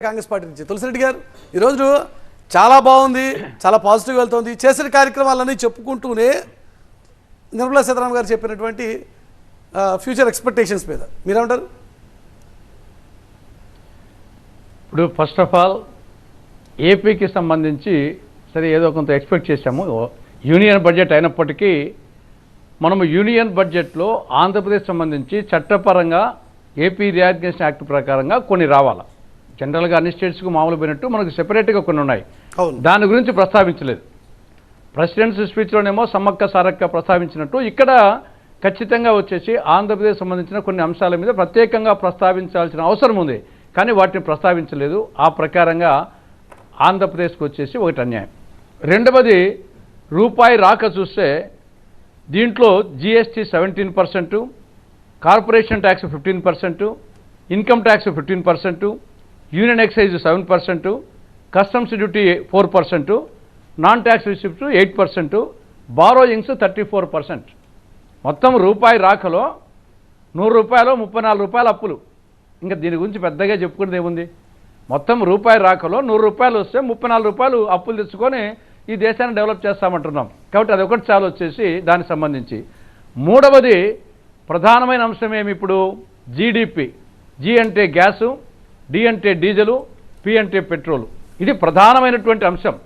Congress party నుంచి తులసిరెడ్డి గారు ఈరోజు చాలా బాగుంది, చాలా పాజిటివ్ వెళ్తుంది. చేసిన కార్యక్రమాలన్నీ చెప్పుకుంటూనే నిర్మలా సీతారామన్ గారు చెప్పినటువంటి ఫ్యూచర్ ఎక్స్పెక్టేషన్స్ మీద మీరేమంటారు? ఇప్పుడు ఫస్ట్ ఆఫ్ ఆల్ ఏపీకి సంబంధించి సరే ఏదో కొంత ఎక్స్పెక్ట్ చేశాము. యూనియన్ బడ్జెట్ అయినప్పటికీ మనము యూనియన్ బడ్జెట్లో ఆంధ్రప్రదేశ్ సంబంధించి చట్టపరంగా ఏపీ రీఆర్గనైజేషన్ యాక్ట్ ప్రకారంగా కొన్ని రావాలి. జనరల్గా అన్ని స్టేట్స్కు మామూలు పోయినట్టు మనకు సెపరేట్గా కొన్ని ఉన్నాయి. దాని గురించి ప్రస్తావించలేదు. ప్రెసిడెంట్స్ స్పీచ్లోనేమో సమ్మక్క సారక్క ప్రస్తావించినట్టు ఇక్కడ ఖచ్చితంగా వచ్చేసి ఆంధ్రప్రదేశ్ సంబంధించిన కొన్ని అంశాల మీద ప్రత్యేకంగా ప్రస్తావించాల్సిన అవసరం ఉంది, కానీ వాటిని ప్రస్తావించలేదు. ఆ ప్రకారంగా ఆంధ్రప్రదేశ్కి వచ్చేసి ఒకటి అన్యాయం. రెండవది రూపాయి రాక చూస్తే దీంట్లో GST 17%, corporation tax 15%, income tax 15%, union excise 7%, customs duty 4%, non tax receipts 8%, borrowings 34%. మొత్తం రూపాయి రాకలో 100 రూపాయలు 34 రూపాయలు అప్పులు. ఇంకా దీని గురించి పెద్దగా చెప్పుకునేది ఏముంది? మొత్తం రూపాయి రాకలో 100 రూపాయలు వస్తే 34 రూపాయలు అప్పులు తెచ్చుకొని ఈ దేశాన్ని డెవలప్ చేస్తామంటున్నాం. కాబట్టి అది ఒకటి చాలు వచ్చేసి దానికి సంబంధించి. మూడవది ప్రధానమైన అంశం ఏమి ఇప్పుడు జీడిపి. జీ అంటే గ్యాసు, డి అంటే డీజిలు, పి అంటే పెట్రోలు. ఇది ప్రధానమైనటువంటి అంశం.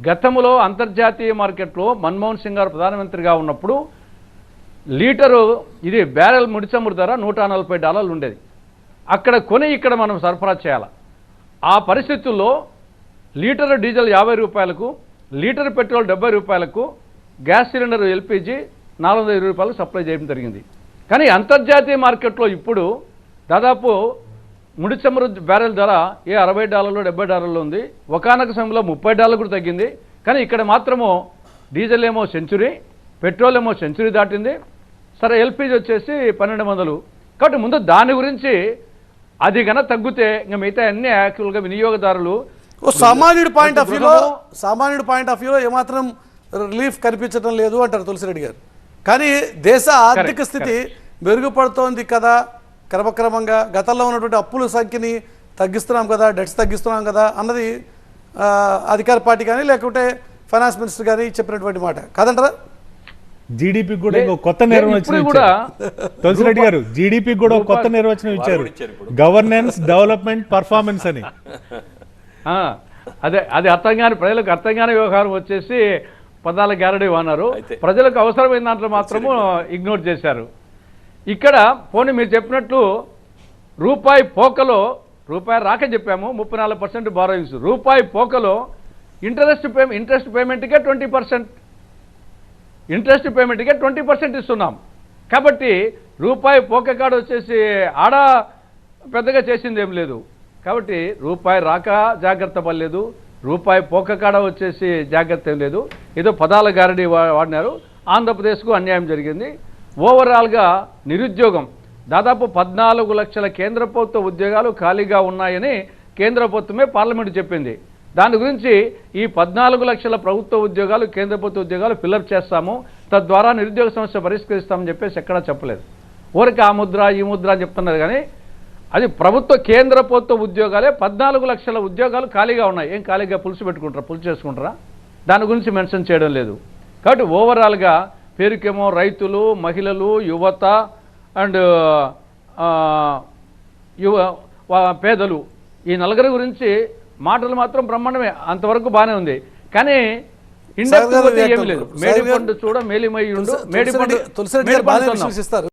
గతంలో అంతర్జాతీయ మార్కెట్లో మన్మోహన్ సింగ్ గారు ప్రధానమంత్రిగా ఉన్నప్పుడు లీటరు ఇది బ్యారెల్ ముడి చమురు ధర $140 ఉండేది. అక్కడ కొని ఇక్కడ మనం సరఫరా చేయాలి. ఆ పరిస్థితుల్లో లీటరు డీజిల్ 50 రూపాయలకు, లీటర్ పెట్రోల్ 70 రూపాయలకు, గ్యాస్ సిలిండర్ ఎల్పిజి 420 రూపాయలకు సప్లై చేయడం జరిగింది. కానీ అంతర్జాతీయ మార్కెట్లో ఇప్పుడు దాదాపు ముడి చమురు బ్యారెల్ ధర $60 $70 ఉంది. ఒకానొక సమయంలో $30 కూడా తగ్గింది. కానీ ఇక్కడ మాత్రము డీజిల్ ఏమో సెంచురీ, పెట్రోల్ ఏమో సెంచురీ దాటింది. సరే ఎల్పిజి వచ్చేసి 1200. కాబట్టి ముందు దాని గురించి అది కనుక తగ్గితే ఇంకా మిగతా అన్ని యాక్చువల్గా వినియోగదారులు సామాన్యుడి పాయింట్ ఆఫ్ వ్యూలో ఏమాత్రం రిలీఫ్ కనిపించడం లేదు అంటారు తులసిరెడ్డి గారు. కానీ దేశ ఆర్థిక స్థితి మెరుగుపడుతోంది కదా, క్రమక్రమంగా గతంలో ఉన్నటువంటి అప్పుల సంఖ్యని తగ్గిస్తున్నాం కదా, డెట్స్ తగ్గిస్తున్నాం కదా అన్నది అధికార పార్టీ కానీ లేకుంటే ఫైనాన్స్ మినిస్టర్ కానీ చెప్పినటువంటి మాట కాదంటారా? జీడిపి కూడా కొత్త నిర్వచనం ఇచ్చారు తులసిరెడ్డి గారు. జీడిపి కూడా కొత్త నిర్వచనం ఇచ్చారు, గవర్నెన్స్, డెవలప్మెంట్, పర్ఫార్మెన్స్ అని. అదే అది అర్థం కాని ప్రజలకు అర్థం కాని వ్యవహారం వచ్చేసి పదాల గ్యారంటీ అన్నారు. ప్రజలకు అవసరమైన దాంట్లో మాత్రము ఇగ్నోర్ చేశారు. ఇక్కడ పోనీ మీరు చెప్పినట్లు రూపాయి పోకలో రూపాయి రాక చెప్పాము 34% బారోయింగ్స్. రూపాయి పోకలో ఇంట్రెస్ట్ పేమెంట్కే 20%, ఇంట్రెస్ట్ పేమెంట్కే 20% ఇస్తున్నాం. కాబట్టి రూపాయి పోక కాడ వచ్చేసి ఆడ పెద్దగా చేసింది ఏం లేదు. కాబట్టి రూపాయి రాక జాగ్రత్త పడలేదు, రూపాయి పోక కాడ వచ్చేసి జాగ్రత్త ఏం లేదు. ఏదో పదాల గ్యారంటీ వాడినారు. ఆంధ్రప్రదేశ్కు అన్యాయం జరిగింది. ఓవరాల్గా నిరుద్యోగం దాదాపు 14 లక్షల కేంద్ర ప్రభుత్వ ఉద్యోగాలు ఖాళీగా ఉన్నాయని కేంద్ర ప్రభుత్వమే పార్లమెంటు చెప్పింది. దాని గురించి ఈ 14 లక్షల ప్రభుత్వ ఉద్యోగాలు, కేంద్ర ప్రభుత్వ ఉద్యోగాలు ఫిల్అప్ చేస్తాము, తద్వారా నిరుద్యోగ సమస్య పరిష్కరిస్తామని చెప్పేసి ఎక్కడా చెప్పలేదు. ఊరికి ఆ ముద్ర ఈ ముద్ర అని చెప్తున్నారు. కానీ అది కేంద్ర ప్రభుత్వ ఉద్యోగాలే 14 లక్షల ఉద్యోగాలు ఖాళీగా ఉన్నాయి. ఏం ఖాళీగా పులుసు చేసుకుంటారా? దాని గురించి మెన్షన్ చేయడం లేదు. కాబట్టి ఓవరాల్గా పేరుకేమో రైతులు, మహిళలు, యువత అండ్ పేదలు ఈ నలుగురి గురించి మాటలు మాత్రం బ్రహ్మాండమే, అంతవరకు బాగానే ఉంది. కానీ ఇండస్ట్రీ ఏమీ లేదు. మేడిపండు చూడ మేలిమయ్యుండు, మేడిపండు